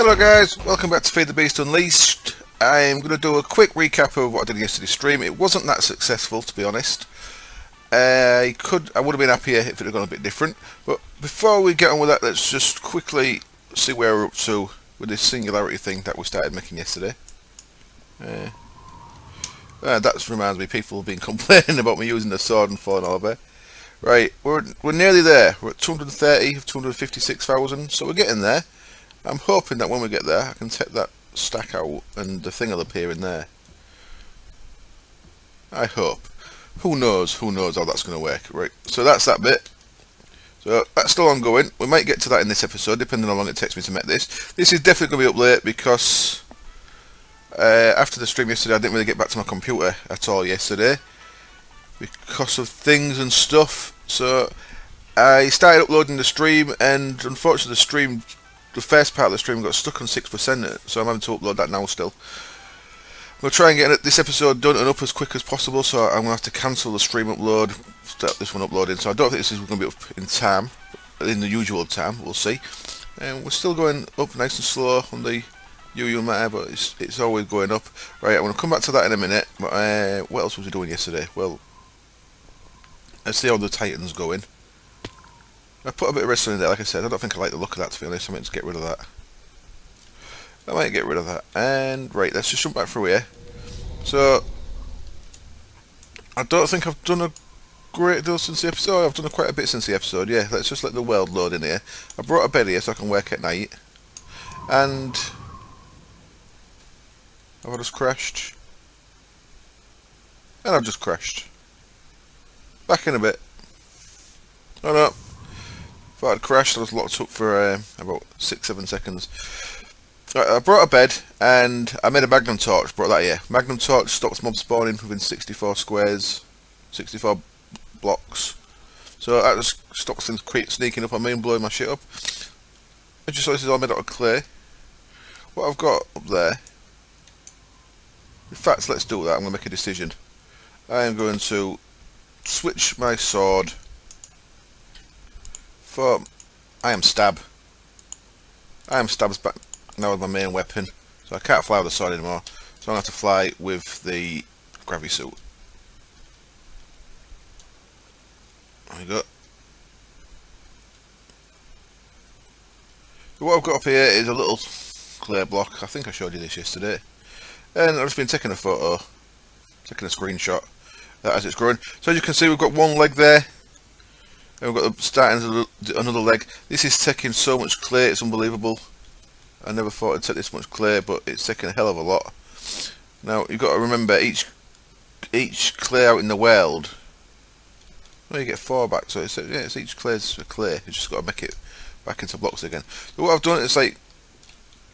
Hello guys, welcome back to FTB Unleashed. I'm going to do a quick recap of what I did yesterday's stream. It wasn't that successful, to be honest. I would have been happier if it had gone a bit different. But before we get on with that, let's just quickly see where we're up to with this singularity thing that we started making yesterday. That reminds me, people have been complaining about me using the sword and falling over. Right, we're nearly there. We're at 230 of 256,000, so we're getting there. I'm hoping that when we get there, I can take that stack out and the thing will appear in there. I hope. Who knows how that's going to work. Right, so that's that bit. So that's still ongoing. We might get to that in this episode, depending on how long it takes me to make this. This is definitely going to be up late because after the stream yesterday, I didn't really get back to my computer at all yesterday because of things and stuff. So I started uploading the stream, and unfortunately the first part of the stream got stuck on 6%, so I'm having to upload that now still. I'm going to try and get this episode done and up as quick as possible, so I'm going to have to cancel the stream upload, start this one uploading. So I don't think this is going to be up in time, in the usual time, we'll see. And we're still going up nice and slow on the usual matter, but it's always going up. Right, I'm going to come back to that in a minute. But what else was we doing yesterday? Well, let's see how the Titan's going. I put a bit of redstone in there, like I said. I don't think I like the look of that, to be honest. I might just get rid of that. And right, let's just jump back through here. So I don't think I've done a great deal since the episode. I've done quite a bit since the episode. Yeah, let's just let the world load in here. I brought a bed here so I can work at night. And have I just crashed? And I've just crashed. Back in a bit. Oh no. Thought I'd crashed. I was locked up for about 6-7 seconds. Right, I brought a bed and I made a magnum torch. Brought that here. Magnum torch stops mob spawning within 64 squares, 64 blocks. So that just stops things sneaking up on me and blowing my shit up. I just saw this is all made out of clay. What I've got up there. In fact, let's do that. I'm going to make a decision. I am going to switch my sword for I am stab. I am stab's back now with my main weapon, so I can't fly with the sword anymore. So I'm going to have to fly with the gravity suit. There we go. So what I've got up here is a little clay block. I think I showed you this yesterday, and I've just been taking a photo, taking a screenshot as it's growing. So as you can see, we've got one leg there. And we've got the starting another leg. This is taking so much clay, it's unbelievable. I never thought it'd take this much clay, but it's taking a hell of a lot. Now you've got to remember each clay out in the world. Well, you get 4 back, so it's each clay's a clay. You just got to make it back into blocks again. So what I've done is like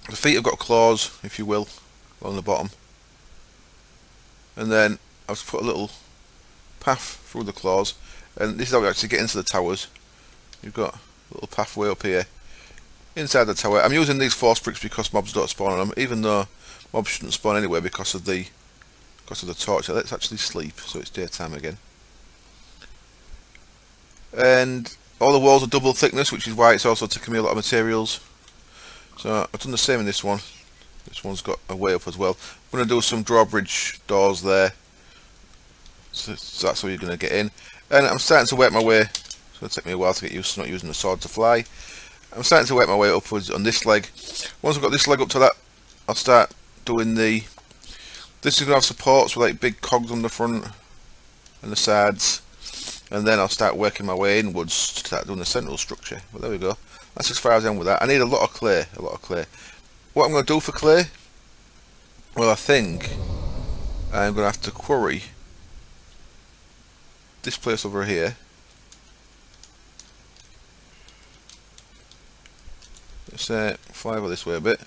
the feet have got claws, if you will, along the bottom, and then I've put a little path through the claws. And this is how we actually get into the towers. You've got a little pathway up here inside the tower. I'm using these force bricks because mobs don't spawn on them, even though mobs shouldn't spawn anywhere because of the torch. Let's actually sleep, so it's daytime again. And all the walls are double thickness, which is why it's also taking me a lot of materials. So I've done the same in this one. This one's got a way up as well. I'm going to do some drawbridge doors there. So that's how you're going to get in. And I'm starting to work my way. It's going to take me a while to get used to not using the sword to fly. I'm starting to work my way upwards on this leg. Once I've got this leg up to that, I'll start doing the... This is going to have supports with like big cogs on the front and the sides. And then I'll start working my way inwards to start doing the central structure. But there we go. That's as far as I am with that. I need a lot of clay. What I'm going to do for clay? Well, I think I'm going to have to quarry this place over here. Let's fly over this way a bit.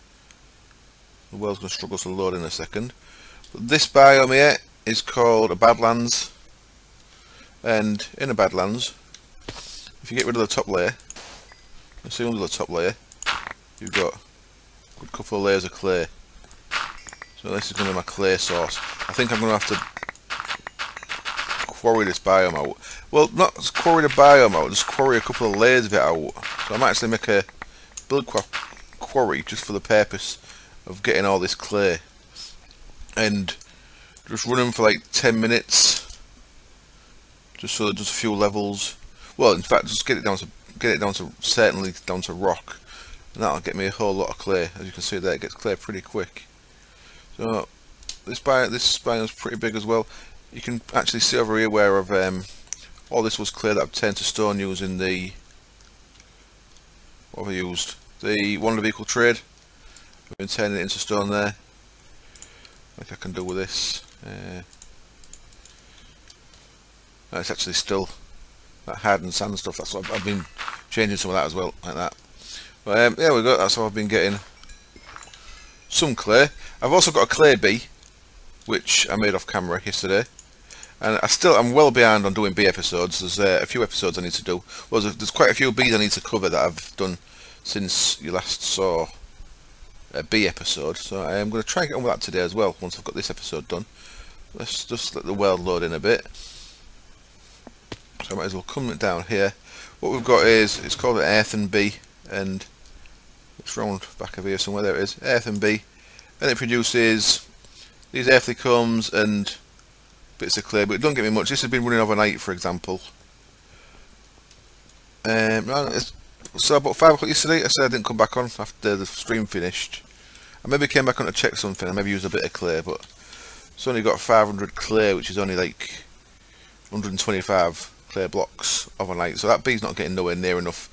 The world's going to struggle to load in a second. But this biome here is called a Badlands, and in a Badlands, if you get rid of the top layer, you see under the top layer, you've got a good couple of layers of clay. So this is going to be my clay source. I think I'm going to have to quarry this biome out. Well, not quarry the biome out, just quarry a couple of layers of it out. So I might actually make a build quarry just for the purpose of getting all this clay, and just run them for like 10 minutes, just so it does a few levels. Well, in fact, just get it down to certainly down to rock, and that'll get me a whole lot of clay. As you can see there, it gets clay pretty quick. So this biome is pretty big as well. You can actually see over here where all this was clay that I've turned to stone using the, what have I used? The one vehicle trade. I've been turning it into stone there, like I can do with this. It's actually still that hardened sand stuff. That's what I've been changing some of that as well, like that. But there we go. That's how I've been getting some clay. I've also got a clay bee, which I made off camera yesterday, and I'm well behind on doing bee episodes. There's a few episodes I need to do. Well, there's quite a few bees I need to cover that I've done since you last saw a bee episode, so I am going to try and get on with that today as well once I've got this episode done. Let's just let the world load in a bit. So I might as well come down here. What we've got is, it's called an earthen bee, and it's round back of here somewhere. There it is, earthen bee, and it produces these earthly combs and bits of clay, but it don't get me much. This has been running overnight, for example. So about 5 o'clock yesterday, I said I didn't come back on after the stream finished. I maybe came back on to check something, I maybe used a bit of clay, but it's only got 500 clay, which is only like 125 clay blocks overnight, so that bee's not getting nowhere near enough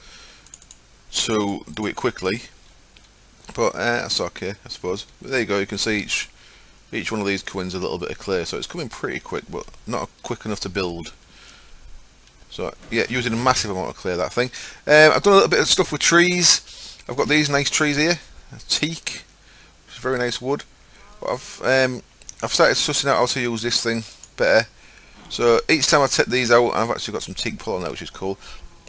to do it quickly, but that's okay, I suppose. But there you go, you can see each one of these coins a little bit of clay, so it's coming pretty quick, but not quick enough to build. So yeah, using a massive amount of clay, that thing. I've done a little bit of stuff with trees. I've got these nice trees here, teak, which is very nice wood. But I've started sussing out how to use this thing better. So each time I take these out, I've actually got some teak pollen out, which is cool.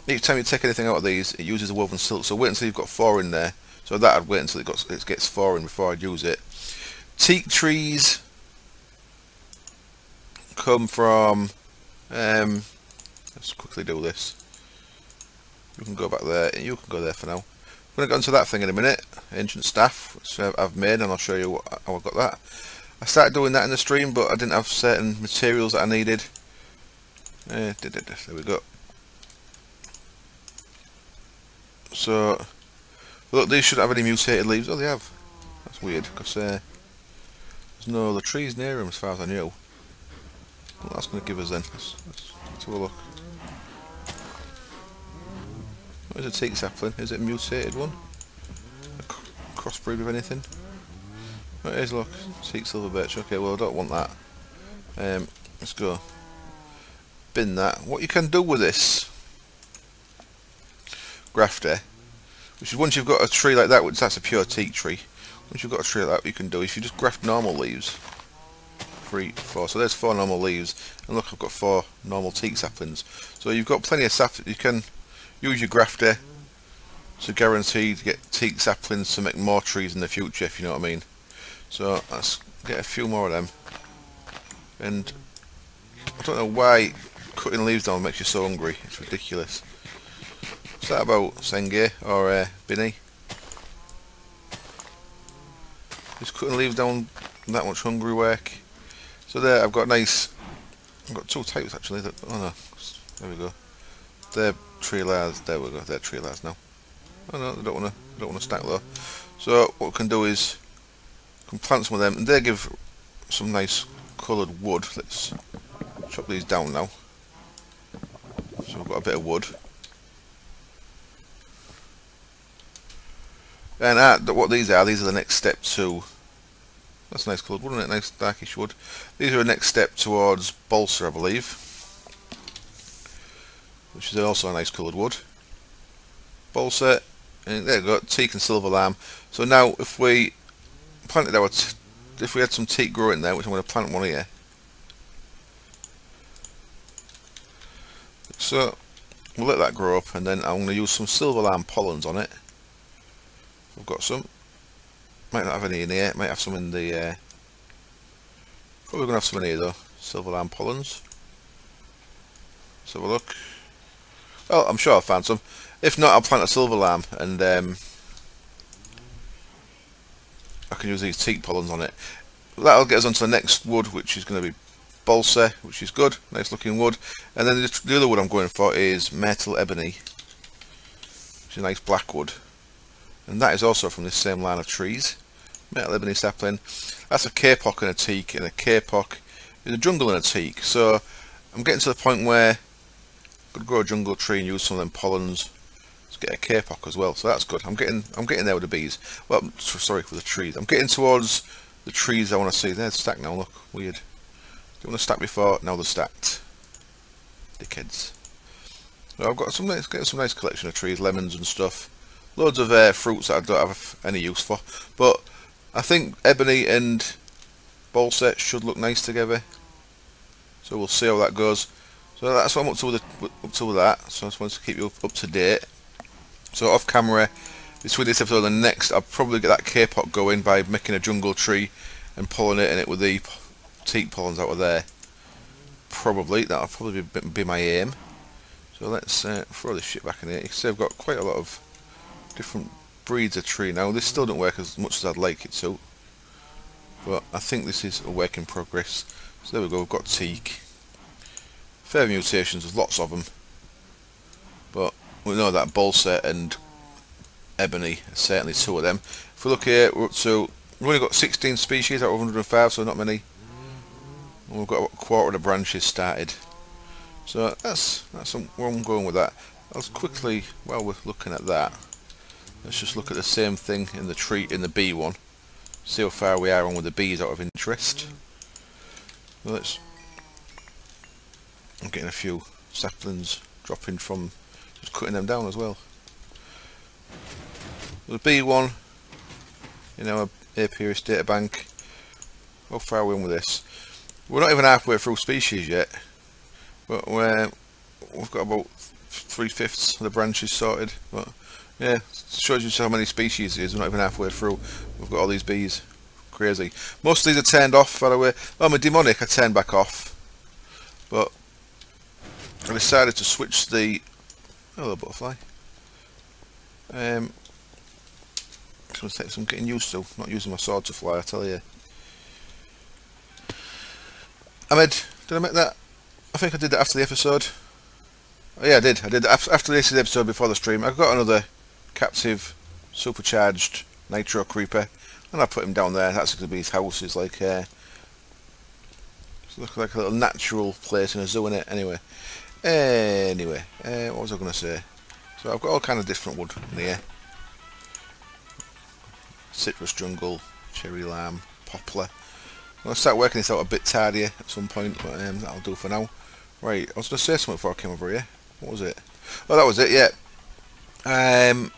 Each time you take anything out of these, it uses a woven silk. So wait until you've got 4 in there. So that I'd wait until it gets 4 in before I'd use it. Teak trees come from. Let's quickly do this. You can go back there, and you can go there for now. I'm going to go into that thing in a minute. Ancient staff, which I've made, and I'll show you how I got that. I started doing that in the stream, but I didn't have certain materials that I needed. There we go. So, look, these shouldn't have any mutated leaves. Oh, they have. That's weird, because there's no other trees near them as far as I knew. What that's going to give us then? Let's have a look. What is a teak sapling? Is it a mutated one? A crossbreed with anything? Oh, it is, look. Teak silver birch. Okay, well I don't want that. Let's go. Bin that. What you can do with this grafter, which is once you've got a tree like that, which that's a pure teak tree. Once you've got a tree like that, what you can do, if you just graft normal leaves, 3, 4. So there's 4 normal leaves, and look, I've got 4 normal teak saplings. So you've got plenty of sap. You can use your grafter to guarantee to get teak saplings to make more trees in the future, if you know what I mean. So let's get a few more of them. And I don't know why cutting leaves down makes you so hungry. It's ridiculous. What's that about, Senge or Binny? Is cutting leaves down that much hungry work? So there, I've got 2 types actually. Oh no, there we go. They're tree layers. There we go. They're tree layers now. Oh no, I don't want to stack though. So what we can do is can plant some of them, and they give some nice coloured wood. Let's chop these down now. So we've got a bit of wood. And what these are the next step to. That's nice coloured wood, isn't it? Nice darkish wood. These are a next step towards balsa, I believe, which is also a nice coloured wood. Balsa, and there you go, teak and silver lime. So now, if we planted if we had some teak growing there, which I'm going to plant one here. So we'll let that grow up, and then I'm going to use some silver lime pollens on it. I've got some. Might not have any in here. Might have some in the. Probably going to have some in here though. Silver lime pollens. Let's have a look. Well, I'm sure I'll find some. If not, I'll plant a silver lime and I can use these teak pollens on it. That'll get us onto the next wood, which is going to be balsa, which is good, nice looking wood. And then the other wood I'm going for is myrtle ebony, which is a nice black wood, and that is also from this same line of trees. Myrtle ebony sapling. That's a kapok and a teak, and a kapok is a jungle and a teak. So I'm getting to the point where I could grow a jungle tree and use some of them pollens to get a kapok as well. So that's good. I'm getting there with the bees. Well, sorry, with the trees. I'm getting towards the trees I want to see. They're stacked now. Look, weird. They want to stack before. Now they're stacked. Dickheads. So I've got some nice collection of trees, lemons and stuff. Loads of fruits that I don't have any use for. But I think ebony and balsa should look nice together. So we'll see how that goes. So that's what I'm up to with that. So I just wanted to keep you up to date. So off camera, between this episode and the next, I'll probably get that kapok going by making a jungle tree and pollinating it with the teak pollens out of there. Probably that'll probably be my aim. So let's throw this shit back in here. You can see I've got quite a lot of different breeds of tree now. This still don't work as much as I'd like it to, but I think this is a work in progress. So there we go. We've got teak. Fair mutations, there's lots of them, but we know that balsa and ebony are certainly two of them. If we look here, we've only got 16 species out of 105, so not many. And we've got a quarter of the branches started. So that's where I'm going with that. I'll quickly, while we're looking at that, let's just look at the same thing in the bee one. See how far we are on with the bees out of interest. Well, I'm getting a few saplings dropping from just cutting them down as well. The bee one in our apiarist data bank. How far are we on with this? We're not even halfway through species yet, but we've got about 3/5 of the branches sorted. But yeah, it shows you how many species there is. We're not even halfway through. We've got all these bees. Crazy. Most of these are turned off, by the way. Well, my demonic I turned back off, but I decided to switch the... Hello, butterfly. It's going to take some getting used to. Not using my sword to fly, I tell you. Ahmed, did I make that? I think I did that after the episode. Oh, yeah, I did. I did after this episode before the stream. I got another captive, supercharged nitro creeper, and I put him down there. That's going to be his house. It's like it's like a little natural place in a zoo, innit? Anyway, what was I going to say? So I've got all kind of different wood in here. Citrus jungle, cherry lime, poplar. I'm going to start working this out a bit tardier at some point, but that'll do for now. Right, I was going to say something before I came over here. What was it? Oh, that was it, yeah. I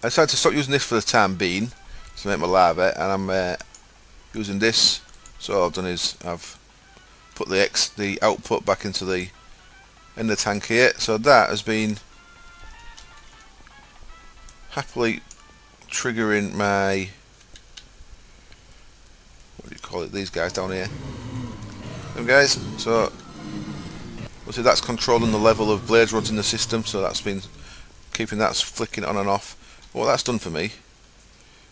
decided to stop using this for the time being to make my larvae, and I'm using this. So all I've done is I've put the output back into the tank here. So that has been happily triggering my, what do you call it, these guys down here. Them guys. So see, that's controlling the level of blaze rods in the system, so that's been keeping that flicking on and off. What that's done for me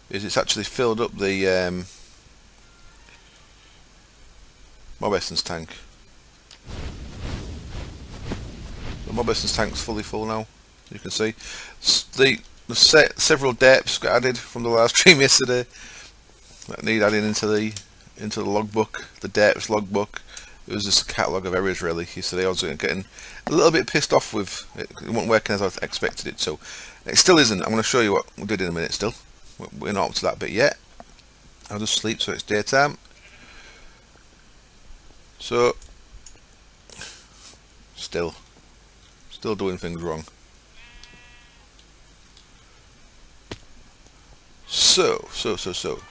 is it's actually filled up the mob essence tank. The mob essence tank's fully full now, you can see. Several depths got added from the last stream yesterday that need adding into the logbook, the depths logbook. It was just a catalogue of errors really. Yesterday I was getting a little bit pissed off with it. It wasn't working as I expected it to. It still isn't. I'm going to show you what we did in a minute still. We're not up to that bit yet. I'll just sleep so it's daytime. So, still doing things wrong. So,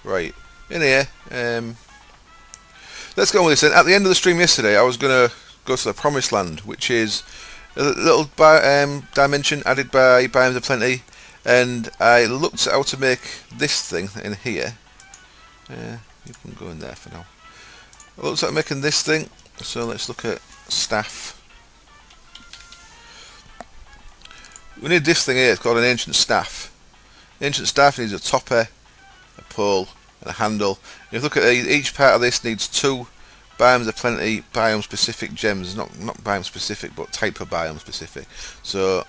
right, in here, let's go on with this then. At the end of the stream yesterday, I was going to go to the Promised Land, which is a little dimension added by Biomes of Plenty, and I looked at how to make this thing in here. You can go in there for now. I looked at making this thing, so let's look at staff. We need this thing here, it's called an ancient staff. The ancient staff needs a topper, a pole, and a handle. If you look at each part of this needs 2 biomes of plenty, biome specific gems, not biome specific but type of biome specific. So,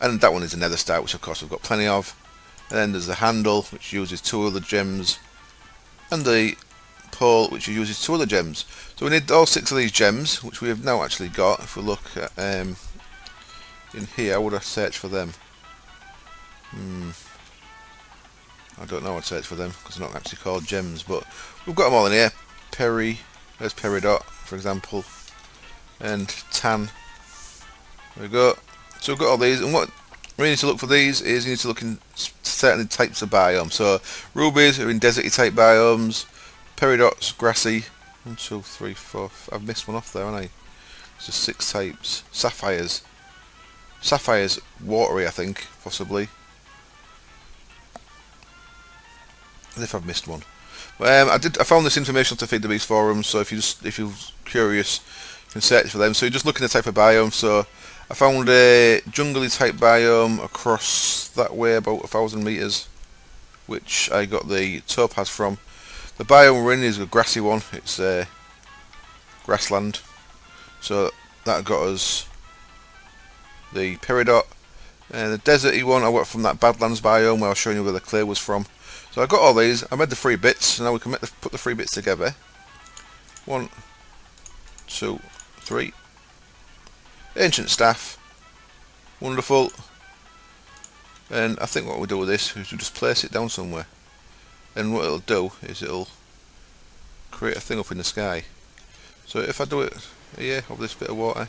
and that one is a nether star, which of course we've got plenty of. And then there's the handle, which uses 2 other gems, and the pole, which uses 2 other gems. So we need all 6 of these gems, which we have now actually got. If we look at in here, how would I search for them? I don't know. I'd search for them because they're not actually called gems, but we've got them all in here. There's Peridot, for example, and Tan. There we go. So we've got all these, and what we need to look for these is you need to look in certain types of biomes. So rubies are in deserty type biomes, Peridots grassy. 1, 2, 3, 4. I've missed one off there, haven't I? It's just 6 types. Sapphires watery, I think, possibly. As if I've missed one. But I found this information on the FTB forums, so if you're curious, you can search for them. So you're just looking at the type of biome. So I found a jungly type biome across that way about 1,000 meters, which I got the topaz from. The biome we're in is a grassy one. It's grassland. So that got us the Peridot. The deserty one I got from that Badlands biome where I was showing you where the clay was from. So I got all these. I made the 3 bits. So now we can put the 3 bits together. 1, 2, 3. Ancient staff. Wonderful. And I think what we'll do with this is we'll just place it down somewhere. And what it'll do is it'll create a thing up in the sky. So if I do it here over this bit of water, how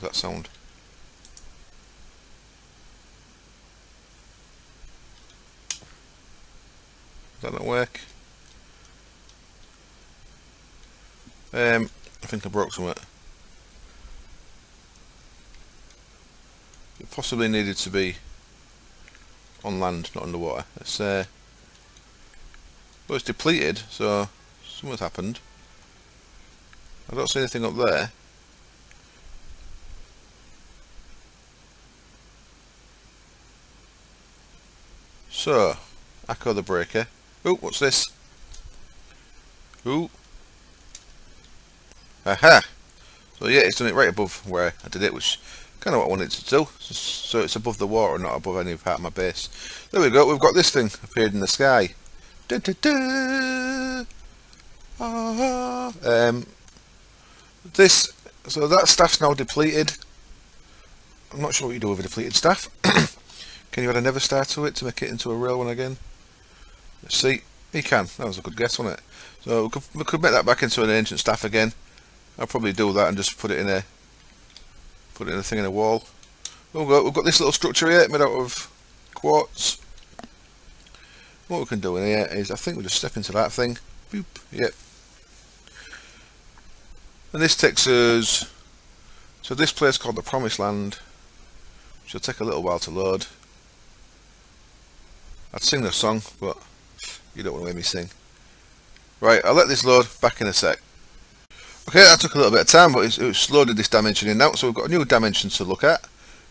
does that sound? Does that not work? I think I broke something. It possibly needed to be on land, not underwater. Let's well, it's depleted, so something's happened. I don't see anything up there. So, Echo the Breaker. Oh, what's this? Ooh. Aha! So yeah, it's done it right above where I did it, which kind of what I wanted to do. So it's above the water, not above any part of my base. There we go, we've got this thing appeared in the sky. Da, da, da. So that staff's now depleted. I'm not sure what you do with a depleted staff. Can you add a nether star to it to make it into a real one again? Let's see. You can. That was a good guess, wasn't it? So we could make that back into an ancient staff again. I'll probably do that and just put it in a thing in a wall. We've got this little structure here made out of quartz. What we can do in here is I think we'll just step into that thing. Boop. Yep. And this takes us to this place called the Promised Land, which will take a little while to load. I'd sing the song, but you don't want to hear me sing. Right, I'll let this load back in a sec. Okay, that took a little bit of time, but it's loaded this dimension in now, so we've got a new dimension to look at.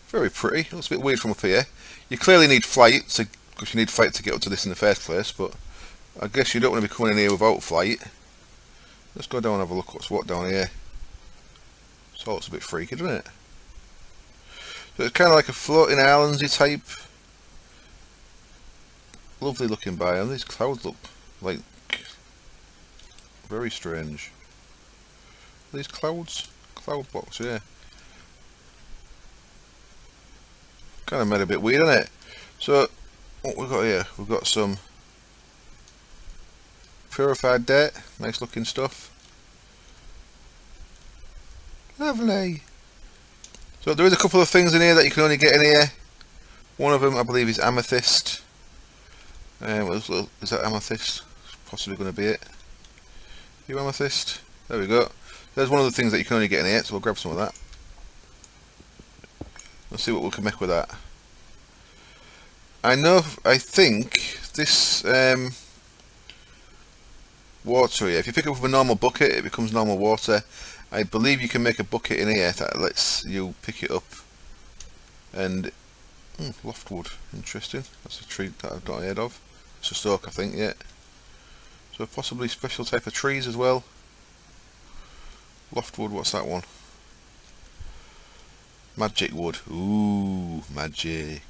Very pretty. Looks a bit weird from up here. You clearly need flight, because you need flight to get up to this in the first place, but I guess you don't want to be coming in here without flight. Let's go down and have a look what's what down here. It all looks a bit freaky, doesn't it? So it's kind of like a floating islandsy type. Lovely looking biome. These clouds look like very strange. Are these clouds? Cloud blocks, yeah. Kind of made a bit weird, isn't it? So what we've got here, we've got some purified dirt, nice looking stuff. Lovely. So there is a couple of things in here that you can only get in here. One of them I believe is amethyst. Is that amethyst? Possibly going to be it. You amethyst? There we go. There's one of the things that you can only get in here, so we'll grab some of that. Let's see what we can make with that. I think this water here, if you pick it up with a normal bucket, it becomes normal water. I believe you can make a bucket in here that lets you pick it up. And loftwood, interesting. That's a tree that I've not heard of. It's a stalk, I think, yeah. So possibly special type of trees as well. Loftwood, what's that one? Magic wood. Ooh, magic.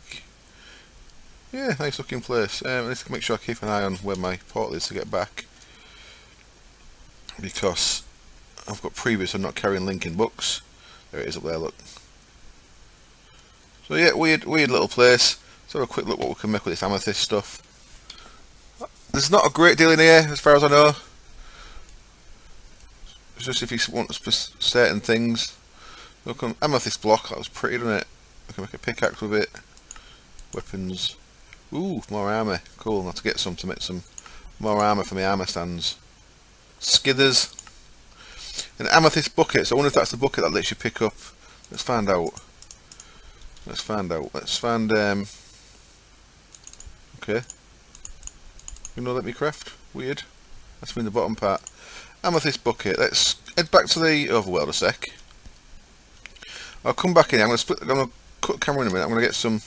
Yeah, nice looking place. I need to make sure I keep an eye on where my portal is to get back, because I've got previous I'm not carrying linking books. There it is up there, look. So yeah, weird little place. Let's have a quick look what we can make with this amethyst stuff. There's not a great deal in here as far as I know. It's just if you want certain things. Look, an amethyst block, that was pretty, doesn't it? I can make a pickaxe with it. Weapons. Ooh, more armour. Cool, I'll have to get some to make some more armour for my armour stands. Skithers. An amethyst bucket, so I wonder if that's the bucket that lets you pick up. Let's find out. Let's find, okay. You know, let me craft. Weird. That's in the bottom part. Amethyst bucket. Let's head back to the overworld a sec. I'll come back in here. I'm going to cut the camera in a minute. I'm going to get some.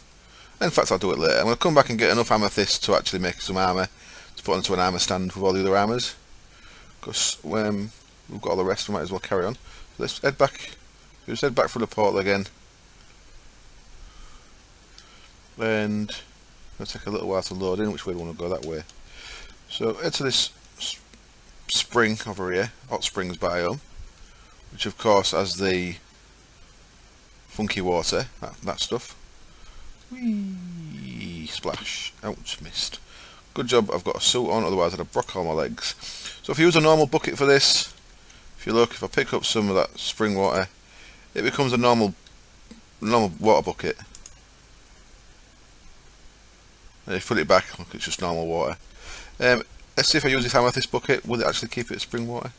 In fact, I'll do it later. I'm going to come back and get enough amethyst to actually make some armour to put onto an armour stand with all the other armours. Because when we've got all the rest, we might as well carry on. So let's head back. Just head back through the portal again. And it'll take a little while to load in. Which way do we want to go? That way. So head to this spring over here, hot springs biome, which of course has the funky water, that stuff. Whee! Splash. Ouch, missed. Good job I've got a suit on, otherwise I'd have broke all my legs. So if you use a normal bucket for this, if you look, if I pick up some of that spring water, it becomes a normal water bucket. And if you put it back, look, it's just normal water. Let's see if I use this amethyst bucket, will it actually keep it spring water?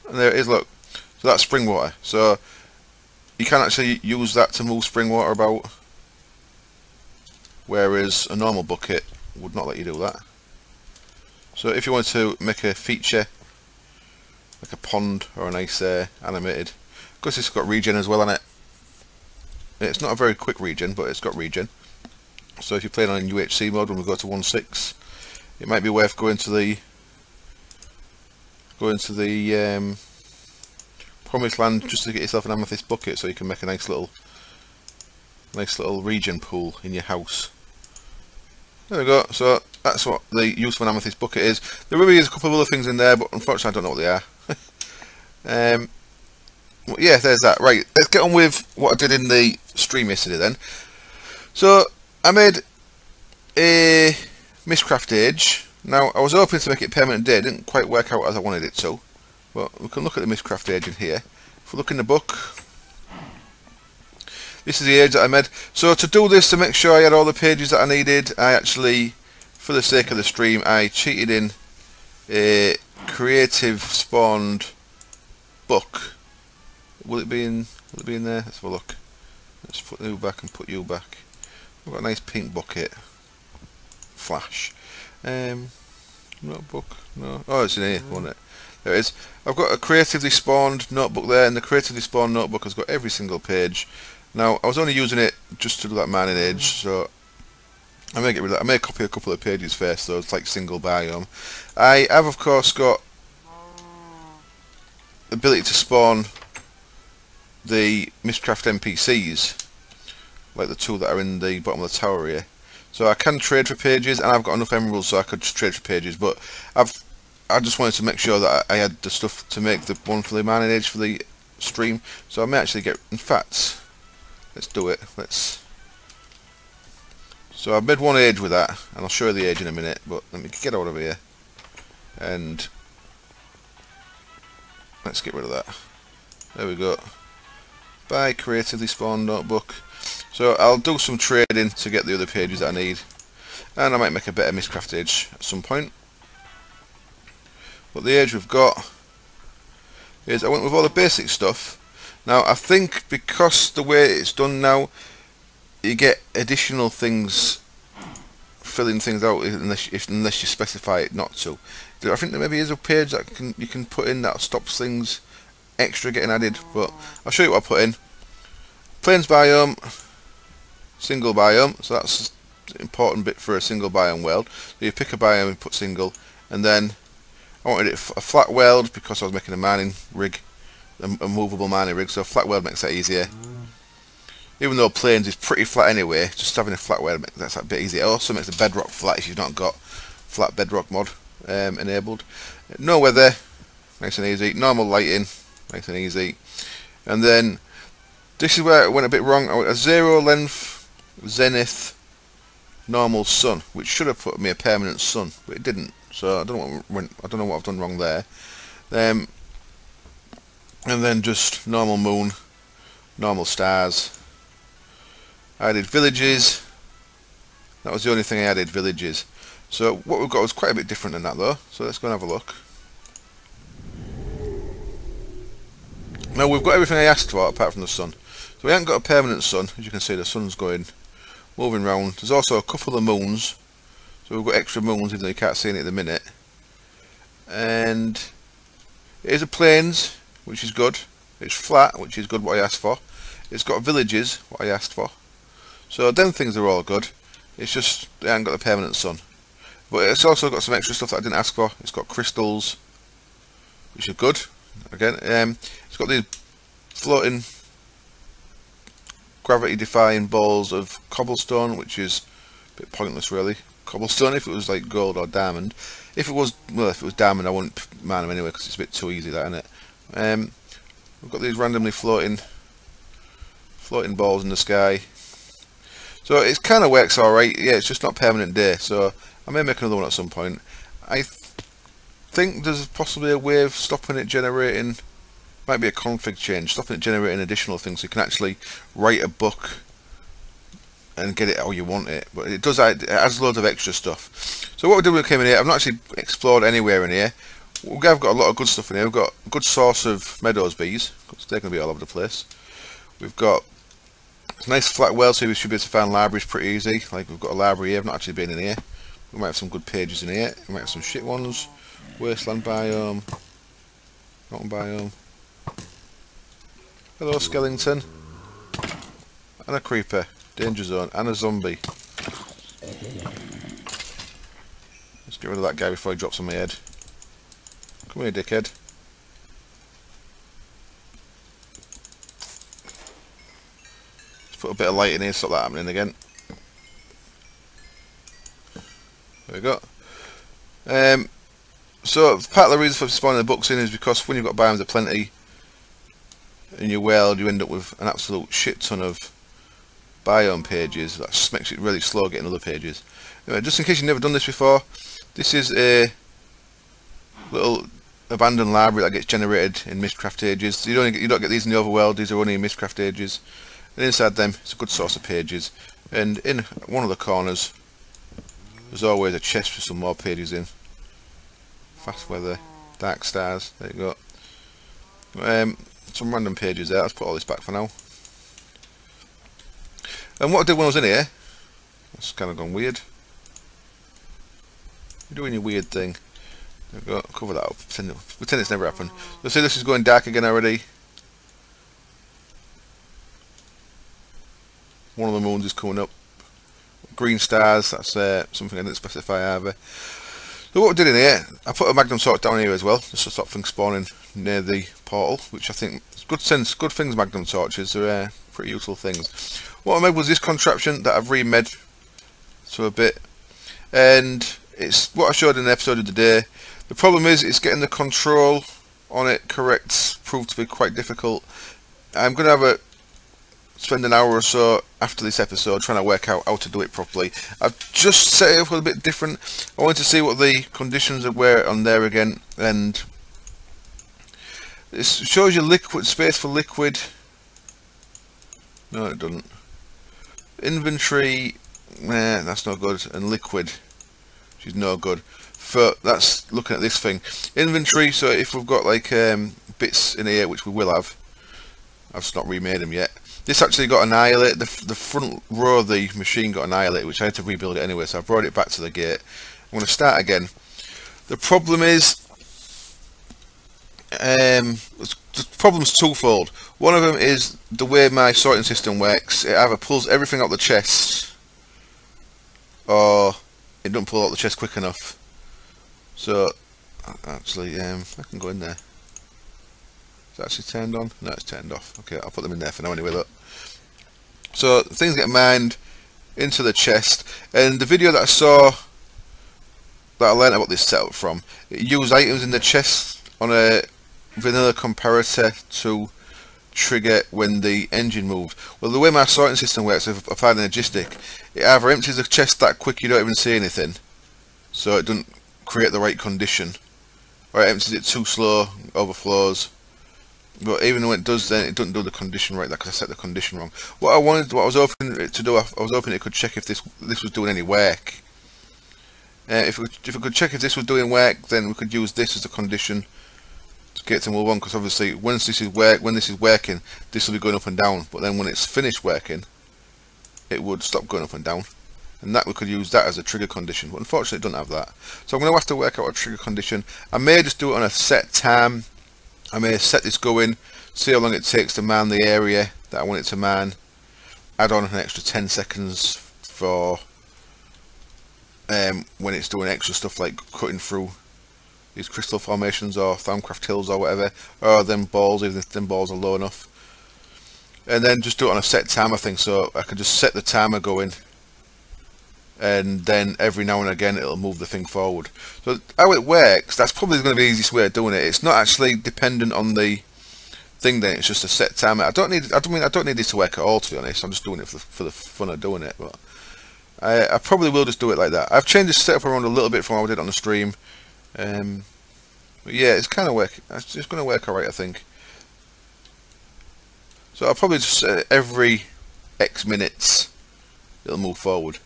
And there it is, look. So that's spring water. So you can actually use that to move spring water about, whereas a normal bucket would not let you do that. So if you want to make a feature, like a pond or a nice animated, of course it's got regen as well on it. It's not a very quick regen, but it's got regen. So if you're playing on UHC mode when we go to 1.6, it might be worth going to the promised land just to get yourself an amethyst bucket, so you can make a nice little regen pool in your house. There we go. So that's what the use of an amethyst bucket is. There really is a couple of other things in there, but unfortunately I don't know what they are. Well, yeah, there's that. Right, let's get on with what I did in the stream yesterday then. So I made a Mistcraft Age. Now I was hoping to make it permanent day, it didn't quite work out as I wanted it to. But we can look at the Mistcraft Age in here. If we look in the book, this is the age that I made. So to do this, to make sure I had all the pages that I needed, I actually, for the sake of the stream, I cheated in a creative spawned book. Will it be in there? Let's have a look. Let's put you back and put you back. We've got a nice pink bucket. Flash. Notebook. No. Oh, it's in here, wasn't it? There it is. I've got a creatively spawned notebook there, and the creatively spawned notebook has got every single page. Now, I was only using it just to do that mining age, so I may get rid of that. I may copy a couple of pages first, though. It's like single biome. I have, of course, got the ability to spawn the Mistcraft NPCs, like the two that are in the bottom of the tower here. So I can trade for pages, and I've got enough emeralds so I could just trade for pages, but I just wanted to make sure that I had the stuff to make the one for the mining age for the stream. So I may actually get, in fact, let's do it. So I made one age with that, and I'll show you the age in a minute, but let me get out of here, and let's get rid of that. There we go. Buy creatively spawned notebook. So I'll do some trading to get the other pages that I need, and I might make a better Mistcraft Age at some point. But the age we've got is, I went with all the basic stuff. Now I think because the way it's done now, you get additional things, filling things out unless you specify it not to. I think there maybe is a page that you can put in that stops things extra getting added, but I'll show you what I put in. Plains biome, single biome, so that's important bit for a single biome weld. So you pick a biome and put single, and then I wanted it a flat weld because I was making a mining rig, a movable mining rig, so a flat weld makes that easier. Even though planes is pretty flat anyway, just having a flat weld makes that a bit easier. It also makes the bedrock flat if you've not got flat bedrock mod enabled. No weather, nice and easy. Normal lighting, nice and easy. And then this is where it went a bit wrong. I went a 0 length zenith normal sun, which should have put me a permanent sun, but it didn't. So I don't know what I've done wrong there. And then just normal moon, normal stars. I added villages. That was the only thing I added, villages. So what we've got was quite a bit different than that though. So let's go and have a look. Now we've got everything I asked for apart from the sun. So we haven't got a permanent sun. As you can see, the sun's moving round. There's also a couple of moons. So we've got extra moons even though you can't see it at the minute. And it is a plains, which is good. It's flat, which is good, what I asked for. It's got villages, what I asked for. So them things are all good. It's just I haven't got the permanent sun. But it's also got some extra stuff that I didn't ask for. It's got crystals, which are good. Again, it's got these floating gravity-defying balls of cobblestone, which is a bit pointless really. Cobblestone if it was like gold or diamond. If it was diamond, I wouldn't mine them anyway because it's a bit too easy, that, isn't it? We've got these randomly floating balls in the sky. So it kind of works alright. Yeah, it's just not permanent day. So I may make another one at some point. I think there's possibly a way of stopping it generating. Might be a config change, stopping it generating additional things. So you can actually write a book and get it how you want it. But it adds loads of extra stuff. So what we did when we came in here, I've not actually explored anywhere in here. I've got a lot of good stuff in here. We've got a good source of meadows bees, because they're going to be all over the place. We've got a nice flat well, so we should be able to find libraries pretty easy. Like we've got a library here, I've not actually been in here. We might have some good pages in here. We might have some shit ones. Wasteland biome. Mountain biome. Hello skeleton. And a creeper. Danger zone. And a zombie. Let's get rid of that guy before he drops on my head. Come here, dickhead. Let's put a bit of light in here, stop that happening again. There we go. So part of the reason for spawning the books in is because when you've got biomes of plenty in your world, you end up with an absolute shit ton of biome pages. That just makes it really slow getting other pages. Anyway, just in case you've never done this before, this is a little abandoned library that gets generated in Mistcraft ages. You don't get these in the overworld. These are only in Mistcraft ages. And inside them, it's a good source of pages. And in one of the corners, there's always a chest with some more pages in. Fast weather, dark stars. There you go. Some random pages there. Let's put all this back for now. And what I did when I was in here, that's kind of gone weird. You're doing your weird thing. There we go. Cover that up. Pretend it's never happened. So see, this is going dark again already. One of the moons is coming up. Green stars. That's something I didn't specify either. So what we did in here, I put a magnum torch down here as well, just to stop things spawning near the portal, which I think is good things. Magnum torches, they're pretty useful things. What I made was this contraption that I've remade to a bit, and it's what I showed in the episode of the day. The problem is it's getting the control on it correct proved to be quite difficult. I'm going to spend an hour or so after this episode trying to work out how to do it properly. I've just set it up a bit different. I wanted to see what the conditions were on there again, and it shows you liquid space for liquid. No, it doesn't. Inventory, nah, that's no good. And liquid, which is no good. That's looking at this thing. Inventory, so if we've got like bits in here, which we will have, I've just not remade them yet. This actually got annihilated. The front row of the machine got annihilated, which I had to rebuild it anyway, so I brought it back to the gate. I'm going to start again. The problem is, the problem's twofold. One of them is the way my sorting system works. It either pulls everything out the chest or it doesn't pull out the chest quick enough. So actually, I can go in there. Is it actually turned on? No, it's turned off. Okay, I'll put them in there for now anyway. Look. So things get mined into the chest, and the video that I saw that I learned about this setup from, it used items in the chest on a vanilla comparator to trigger when the engine moved. Well, the way my sorting system works, if I find an logistic, it either empties the chest that quick you don't even see anything, so it doesn't create the right condition, or it empties it too slow, overflows. But even when it does, then it doesn't do the condition right, because I set the condition wrong. What I was hoping it to do, I was hoping it could check if this was doing any work. If it could check if this was doing work, then we could use this as a condition to get it to move on. Because obviously, when this is working, this will be going up and down. But then when it's finished working, it would stop going up and down, and that we could use that as a trigger condition. But unfortunately, it doesn't have that. So I'm going to have to work out a trigger condition. I may just do it on a set time. I may set this going, see how long it takes to man the area that I want it to man, add on an extra 10 seconds for when it's doing extra stuff like cutting through these crystal formations or Thaumcraft hills or whatever, or them balls, even if them balls are low enough. And then just do it on a set timer thing, so I can just set the timer going, and then every now and again it'll move the thing forward. So how it works, that's probably going to be the easiest way of doing it. It's not actually dependent on the thing then, it's just a set timer. I don't need this to work at all, to be honest. I'm just doing it for the fun of doing it, but I probably will just do it like that. I've changed the setup around a little bit from how I did it on the stream. But yeah, it's kind of working. It's going to work alright, I think. So I'll probably just every X minutes it'll move forward.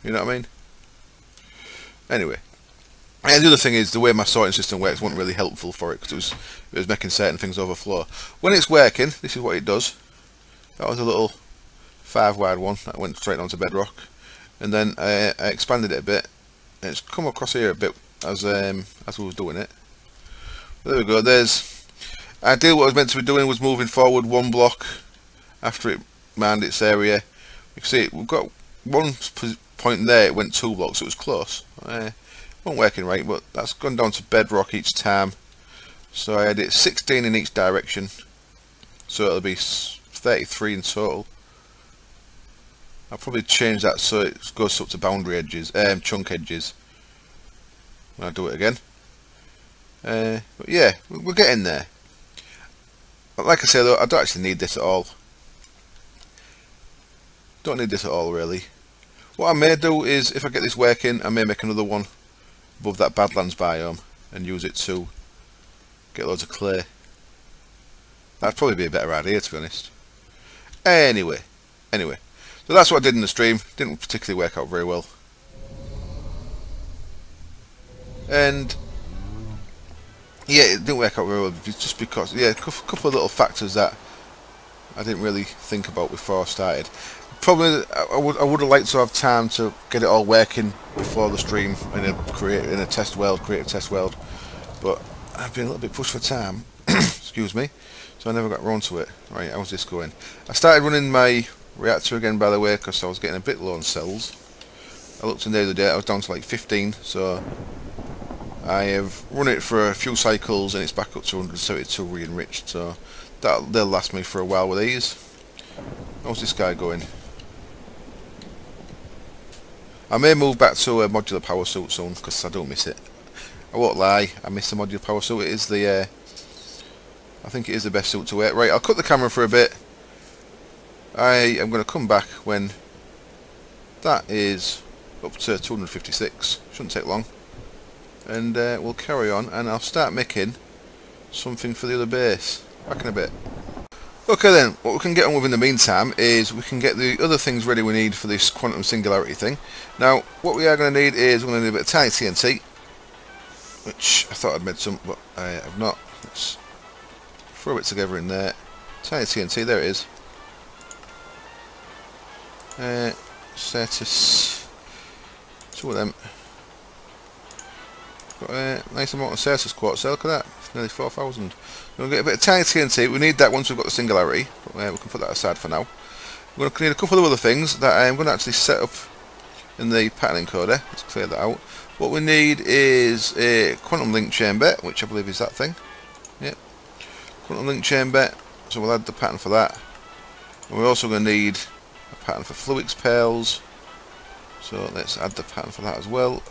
You know what I mean? Anyway, and the other thing is the way my sorting system works wasn't really helpful for it, because it was making certain things overflow. When it's working, this is what it does. That was a little 5-wide one that went straight onto bedrock, and then I expanded it a bit, and it's come across here a bit as we was doing it. But there we go. There's ideally what I was meant to be doing was moving forward one block after it manned its area. You can see we've got one point there, it went 2 blocks, so it was close. Wasn't working right, but that's gone down to bedrock each time. So I had it 16 in each direction, so it'll be 33 in total. I'll probably change that so it goes up to boundary edges, chunk edges, when I do it again. But yeah, we're getting there. But like I say though, I don't actually need this at all. Don't need this at all, really. What I may do is, if I get this working, I may make another one above that Badlands biome and use it to get loads of clay. That'd probably be a better idea, to be honest. Anyway, so that's what I did in the stream. Didn't particularly work out very well. And yeah, it didn't work out very well just because, yeah, a couple of little factors that I didn't really think about before I started. Probably I would have liked to have time to get it all working before the stream in a creative test world, but I've been a little bit pushed for time. Excuse me, so I never got round to it. Right, how's this going? I started running my reactor again, by the way, because I was getting a bit low on cells. I looked in the other day, I was down to like 15, so I have run it for a few cycles and it's back up to 172 re-enriched, so they'll last me for a while with these. How's this guy going? I may move back to a modular power suit soon, because I don't miss it. I won't lie, I miss the modular power suit. It is the I think it is the best suit to wear. Right, I'll cut the camera for a bit. I am going to come back when that is up to 256. Shouldn't take long. And we'll carry on, and I'll start making something for the other base. Back in a bit. Okay then, what we can get on with in the meantime is we can get the other things ready we need for this quantum singularity thing. Now, what we are going to need is we're going to need a bit of tiny TNT, which I thought I'd made some, but I have not. Let's throw it together in there. Tiny TNT, there it is. Certus, 2 of them. Got a nice amount of Certus quartz there, look at that, it's nearly 4,000. We'll get a bit of tiny TNT, we need that once we've got the singularity, but we can put that aside for now. We're going to need a couple of other things that I'm going to actually set up in the pattern encoder. Let's clear that out. What we need is a quantum link chamber, which I believe is that thing. Yep, quantum link chamber. So we'll add the pattern for that. And we're also going to need a pattern for fluix pearls. So let's add the pattern for that as well.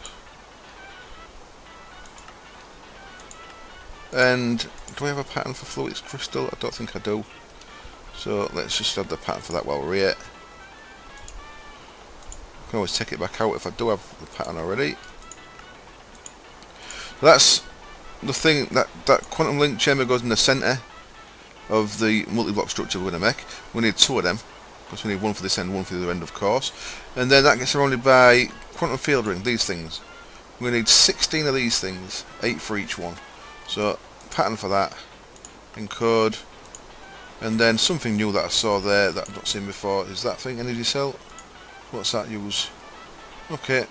And do we have a pattern for fluix crystal? I don't think I do. So let's just add the pattern for that while we're here. I can always take it back out if I do have the pattern already. So that's the thing, that quantum link chamber goes in the centre of the multi-block structure we're going to make. We need 2 of them, because we need one for this end, one for the other end, of course. And then that gets surrounded by quantum field ring, these things. We need 16 of these things, 8 for each one. So pattern for that, encode, and then something new that I saw there that I've not seen before is that thing, energy cell. What's that use? Okay,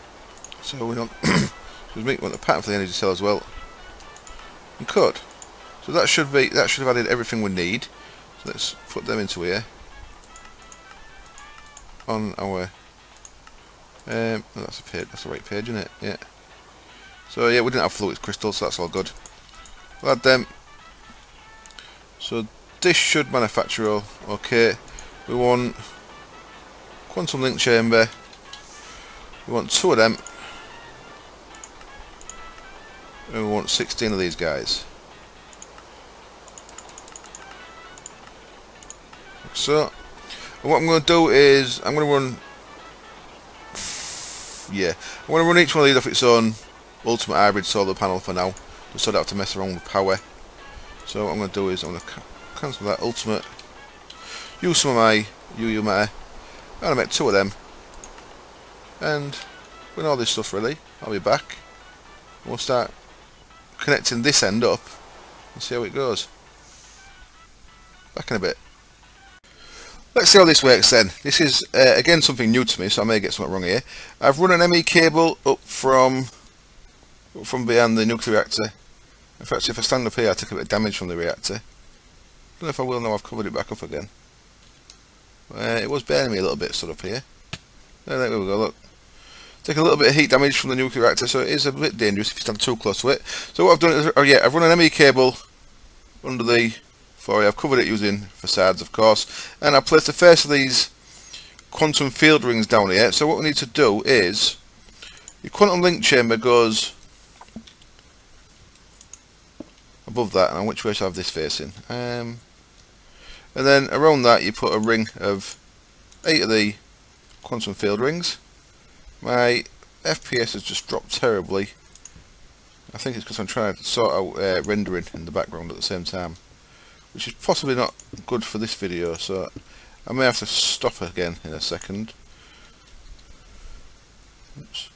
so we don't excuse me, we want the pattern for the energy cell as well. Encode. So that should have added everything we need. So let's put them into here. On our that's a page, that's the right page, isn't it? Yeah. So yeah, we didn't have fluix crystals, so that's all good. We'll add them. So this should manufacture all okay. We want quantum link chamber. We want 2 of them. And we want 16 of these guys. Like so. And what I'm going to do is I'm going to run. Yeah, I'm going to run each one of these off its own ultimate hybrid solar panel for now, just so I don't have to mess around with power. So what I'm going to do is I'm going to cancel that ultimate, use some of my UU matter, I'm going to make 2 of them, and when all this stuff's ready, I'll be back. We'll start connecting this end up and see how it goes. Back in a bit. Let's see how this works then. This is again something new to me, so I may get something wrong here. I've run an ME cable up from behind the nuclear reactor. In fact, if I stand up here, I take a bit of damage from the reactor. Don't know if I will now I've covered it back up again. It was burning me a little bit, stood up here. There we go, look. Take a little bit of heat damage from the nuclear reactor, so it is a bit dangerous if you stand too close to it. So what I've done is, I've run an ME cable under the foyer. I've covered it using facades, of course, and I've placed the first of these quantum field rings down here. So what we need to do is, your quantum link chamber goes above that, and which way should I have this facing? And then around that you put a ring of 8 of the quantum field rings. My FPS has just dropped terribly. I think it's because I'm trying to sort out rendering in the background at the same time, which is possibly not good for this video, so I may have to stop again in a second. Oops.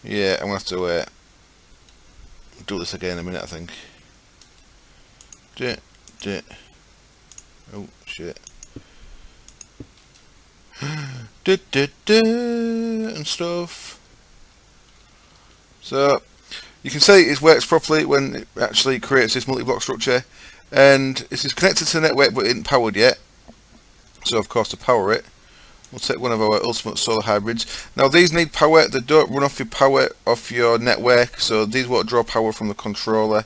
Yeah, I'm going to have to do this again in a minute, I think. Oh, shit. And stuff. So you can see it works properly when it actually creates this multi-block structure, and this is connected to the network but it isn't powered yet. So of course to power it, we'll take one of our ultimate solar hybrids. Now these need power, they don't run off your power off your network, so these won't draw power from the controller.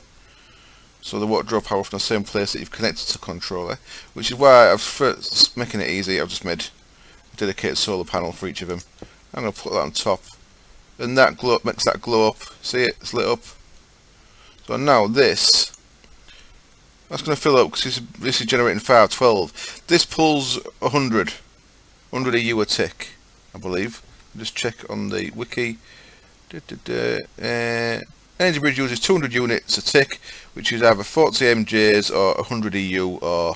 So they won't draw power from the same place that you've connected to the controller, which is why I've, for making it easy, I've just made a dedicated solar panel for each of them. I'm going to put that on top, and that glow makes that glow up. See it? It's lit up. So now that's going to fill up because this is generating 512. This pulls 100 EU a tick, I believe. Just check on the wiki. Energy bridge uses 200 units a tick, which is either 40 MJs or 100 EU or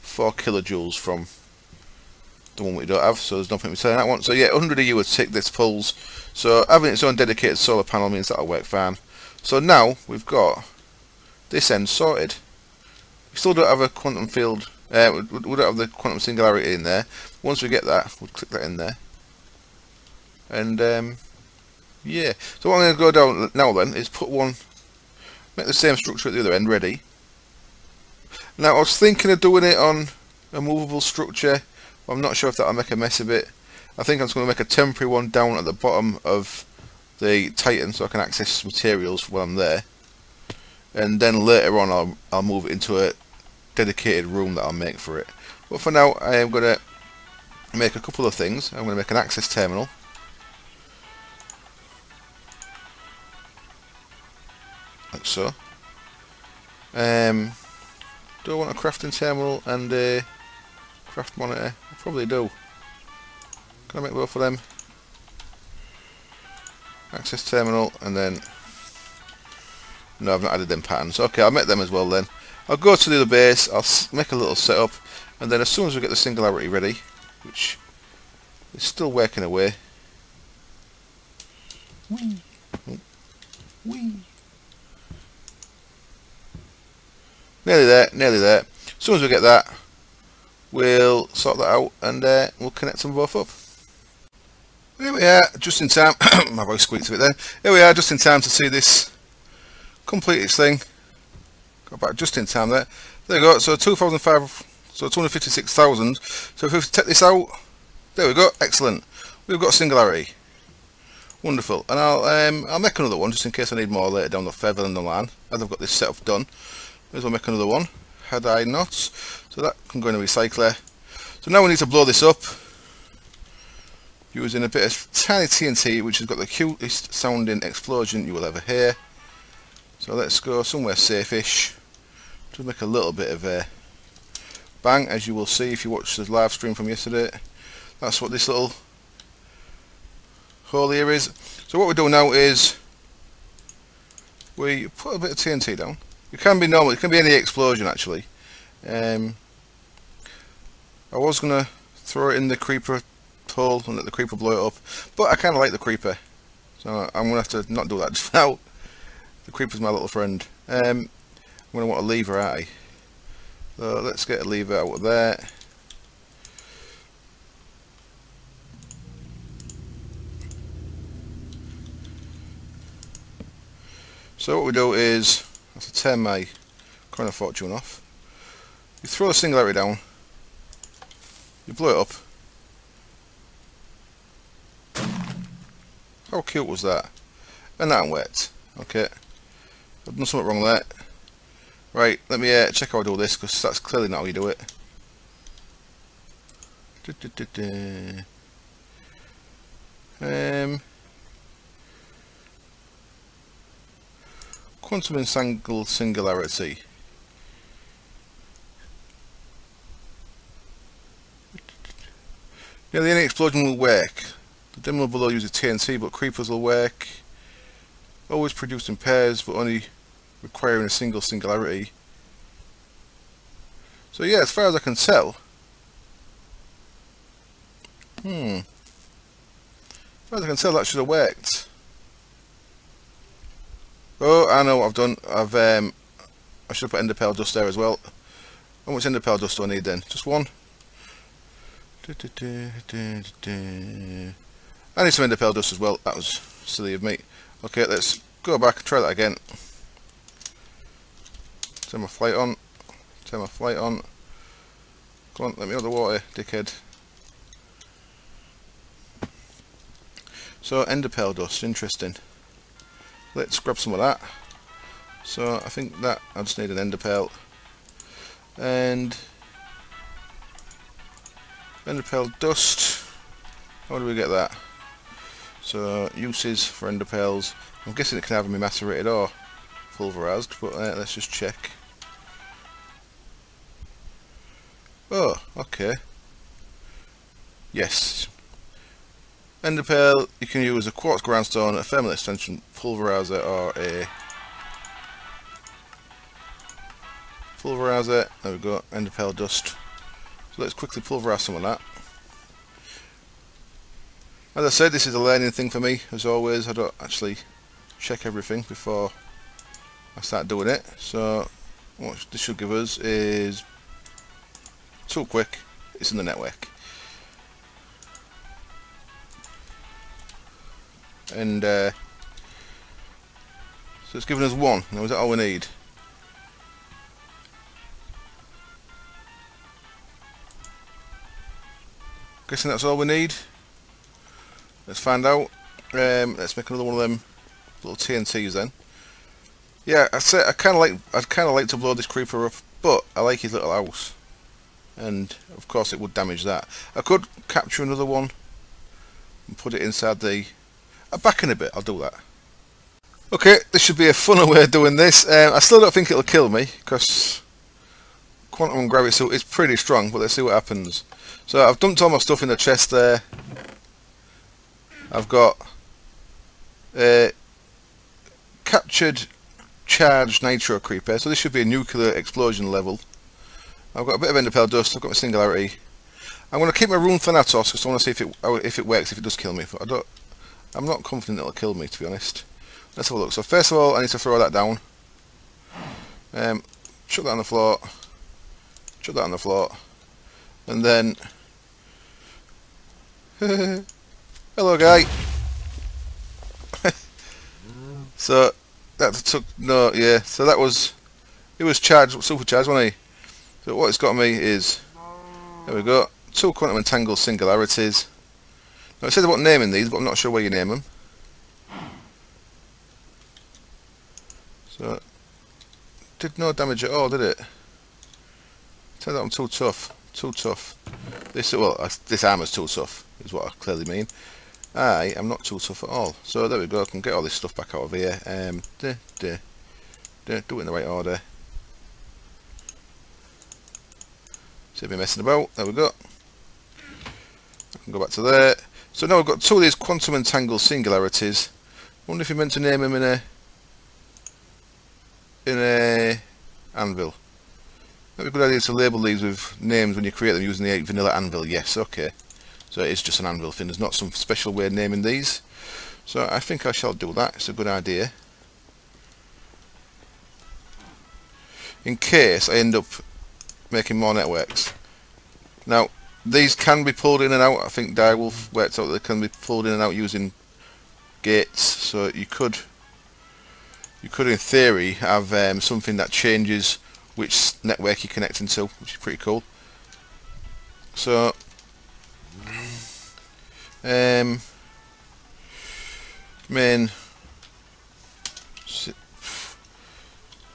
4 kilojoules from the one we don't have, so there's nothing we say on that one. So yeah, 100 EU a tick this pulls, so having its own dedicated solar panel means that'll work fine. So now we've got this end sorted. We still don't have a quantum field, we don't have the quantum singularity in there. Once we get that, we'll click that in there, and yeah, so what I'm going to go down now then is put one, make the same structure at the other end ready. Now I was thinking of doing it on a movable structure, but I'm not sure if that'll make a mess of it. I think I'm just going to make a temporary one down at the bottom of the Titan so I can access materials while I'm there, and then later on I'll move it into a dedicated room that I'll make for it. But for now I am going to make a couple of things. I'm going to make an access terminal, like so. Do I want a crafting terminal and a craft monitor? I probably do. Can I make both of them? Access terminal, and then no, I've not added them patterns. Okay, I'll make them as well then. I'll go to the base, I'll make a little setup, and then as soon as we get the singularity ready, which is still working away. Whee. Whee. Nearly there, nearly there. As soon as we get that, we'll sort that out and we'll connect them both up. Here we are, just in time. My voice squeaked a bit then. Here we are, just in time to see this complete its thing. Got back just in time there. There you go. So 256,000. So if we take this out, there we go. Excellent. We've got singularity. Wonderful. And I'll make another one just in case I need more later down the further in the line. As I've got this setup done. May as well make another one, had I not. So that can go in a recycler. So now we need to blow this up using a bit of tiny TNT, which has got the cutest sounding explosion you will ever hear. So let's go somewhere safe-ish. Just make a little bit of a bang, as you will see if you watch the live stream from yesterday. That's what this little hole here is. So what we do now is we put a bit of TNT down. It can be normal, it can be any explosion actually. I was going to throw it in the creeper hole and let the creeper blow it up, but I kind of like the creeper, so I'm going to have to not do that just now. The creeper's my little friend. I'm going to want a lever, aren't I? So let's get a lever out of there. So what we do is, I have to turn my coin of fortune off. You throw the singularity down, you blow it up. How cute was that? And that worked. Okay, I've done something wrong there. Right, let me check how I do this, because that's clearly not how you do it. Quantum entangled singularity. Nearly any explosion will work. The demo below uses TNT, but creepers will work. Always produced in pairs, but only requiring a single singularity. So yeah, as far as I can tell. As far as I can tell, that should have worked. Oh, I know what I've done. I should have put ender pearl dust there as well. How much ender pearl dust do I need then? Just one? I need some ender pearl dust as well. That was silly of me. Okay, let's go back, try that again. Turn my flight on. Turn my flight on. Come on, let me out of the water, dickhead. So, ender pearl dust, interesting. Let's grab some of that. So I think that I just need an ender pearl. And ender pearl dust. How do we get that? So uses for ender pearls. I'm guessing it can either be macerated or pulverized, but let's just check. Oh, okay. Yes. Ender pearl you can use a quartz grindstone, a thermal extension pulverizer, or a pulverizer. There we go, ender pearl dust. So let's quickly pulverize some of that. As I said, this is a learning thing for me, as always. I don't actually check everything before I start doing it. So what this should give us is too quick, it's in the network. And so it's given us one. Now is that all we need? Guessing that's all we need. Let's find out. Let's make another one of them little TNTs then. Yeah, I'd kind of like to blow this creeper up, but I like his little house, and of course it would damage that. I could capture another one and put it inside the. I'll back in a bit. I'll do that. Okay, this should be a funner way of doing this. I still don't think it'll kill me because quantum gravity is pretty strong, but let's see what happens. So I've dumped all my stuff in the chest there. I've got captured charged nitro creeper, so this should be a nuclear explosion level. I've got a bit of enderpearl dust, I've got my singularity. I'm going to keep my rune thanatos because I want to see if it works, if it does kill me. But I'm not confident it'll kill me, to be honest. Let's have a look. So first of all, I need to throw that down. Chuck that on the floor. Chuck that on the floor. And then... hello, guy. So that took no, yeah. So that was, it was charged, supercharged, wasn't he? So what it's got me is, there we go, 2 quantum entangled singularities. Now it says about naming these, but I'm not sure where you name them. So did no damage at all, did it? Turns out I'm too tough. Too tough. This armour's too tough, is what I clearly mean. I am not too tough at all. So there we go, I can get all this stuff back out of here. Do it in the right order. Save me messing about. There we go. I can go back to there. So now I've got 2 of these quantum entangled singularities. I wonder if you're meant to name them in a anvil. That'd be a good idea to label these with names when you create them using the 8 vanilla anvil. Yes, okay. So it's just an anvil thing. There's not some special way of naming these. So I think I shall do that. It's a good idea. In case I end up making more networks. Now, these can be pulled in and out. I think Direwolf worked out that they can be pulled in and out using gates. So you could in theory have something that changes which network you're connecting to, which is pretty cool. So main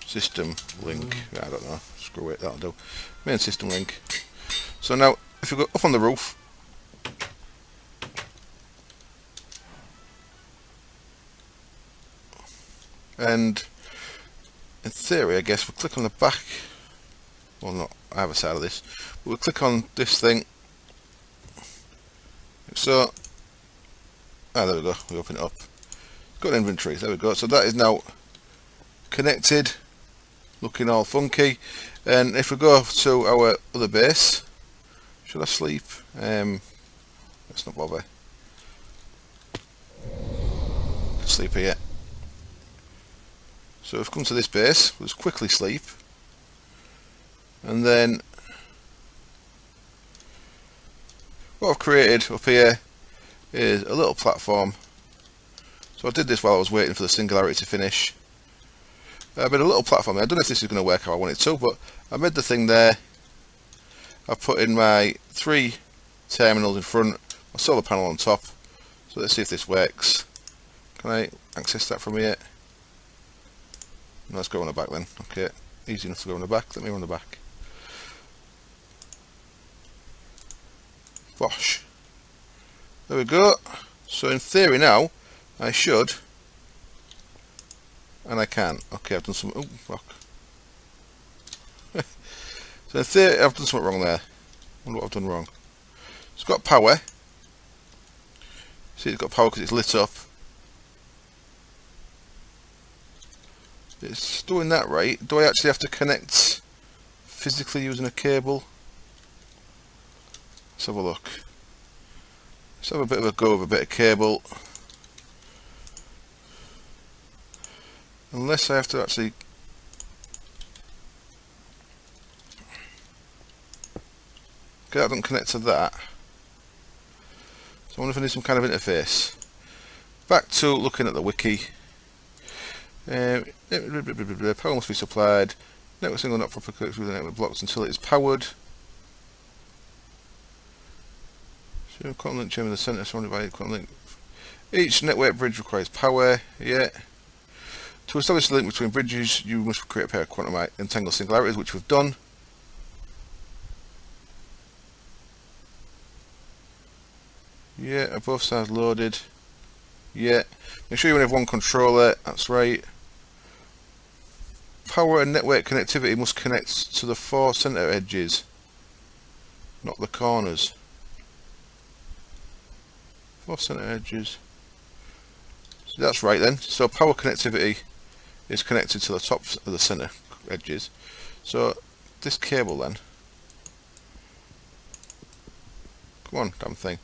system link, I don't know, screw it, that'll do. Main system link. So now if you go up on the roof, and in theory I guess we'll click on the back, well not either side of this, but we'll click on this thing. So there we go, we open it up, got an inventory, there we go. So that is now connected, looking all funky. And if we go to our other base, should I sleep? Let's not bother, sleep here. So if we come to this base, we'll just quickly sleep, and then what I've created up here is a little platform. So I did this while I was waiting for the singularity to finish. I made a little platform there. I don't know if this is going to work how I want it to, but I made the thing there. I put in my 3 terminals in front, a solar panel on top. So let's see if this works. Can I access that from here? No, let's go on the back then. Okay, easy enough to go on the back. Let me run the back. Bosh. There we go. So in theory now, I should, and I can. Okay, I've done some. Oh, rock. So in theory, I've done something wrong there. Wonder what I've done wrong. It's got power. See, it's got power because it's lit up. It's doing that right. Do I actually have to connect physically using a cable? Let's have a look. Let's have a bit of a go with a bit of cable. Unless I have to actually... Okay, that doesn't connect to that. So I wonder if I need some kind of interface. Back to looking at the wiki. Power must be supplied. Network single not properly connected with the network blocks until it is powered. So quantum link chamber in the center surrounded by a quantum link Each network bridge requires power. Yeah. To establish the link between bridges, you must create a pair of quantum entangled singularities, which we've done. Yeah, are both sides loaded? Yeah. Make sure you only have one controller, that's right. Power and network connectivity must connect to the 4 center edges, not the corners. 4 center edges. So that's right then. So power connectivity is connected to the top of the center edges. So this cable then. Come on, damn thing.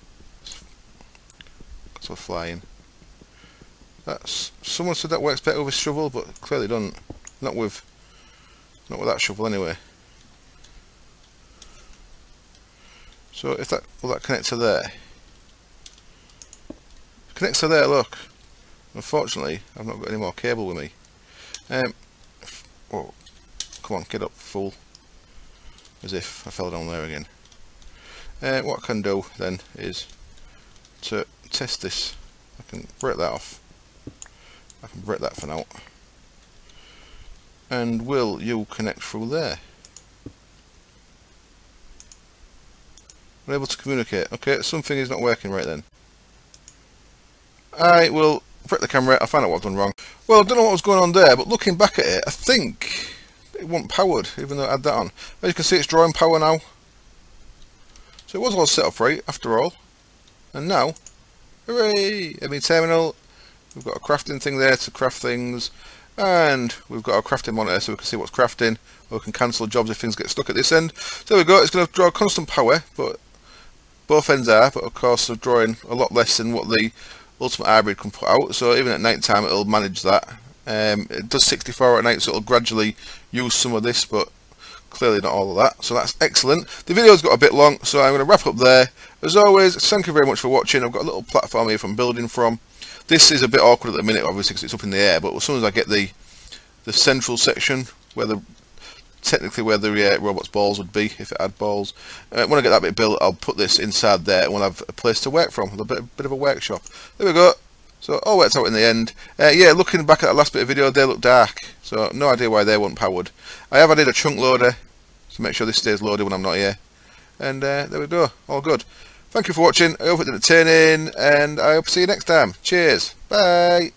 It's flying. That's, someone said that works better with a shovel, but clearly doesn't. Not with that shovel anyway. So if that, will that connect to there? Connects to there, look. Unfortunately, I've not got any more cable with me. Whoa. Come on, get up, fool. As if I fell down there again. What I can do then is to test this. I can break that off. I can break that for now. And will you connect through there? Unable to communicate. Okay, something is not working right then. I will break the camera. I'll find out what I've done wrong. Well, I don't know what was going on there, but looking back at it, I think it wasn't powered, even though I had that on. As you can see, it's drawing power now. So it was all set up right, after all. And now, hooray! I mean, terminal. We've got a crafting thing there to craft things. And we've got our crafting monitor so we can see what's crafting. Or we can cancel jobs if things get stuck at this end. So there we go, it's going to draw constant power, but both ends are, but of course they're drawing a lot less than what the Ultimate Hybrid can put out. So even at night time it'll manage that. It does 64 at night, so it'll gradually use some of this, but clearly not all of that. So that's excellent. The video's got a bit long, so I'm going to wrap up there. As always, thank you very much for watching. I've got a little platform here from building from. This is a bit awkward at the minute, obviously, because it's up in the air. But as soon as I get the central section, where technically where the robot's balls would be, if it had balls, when I get that bit built, I'll put this inside there, and we'll have a place to work from, a bit of a workshop. There we go. So all worked out in the end. Yeah, looking back at that last bit of video, they look dark. So no idea why they weren't powered. I have added a chunk loader to make sure this stays loaded when I'm not here. And there we go. All good. Thank you for watching. I hope it's entertaining, and I hope to see you next time. Cheers. Bye.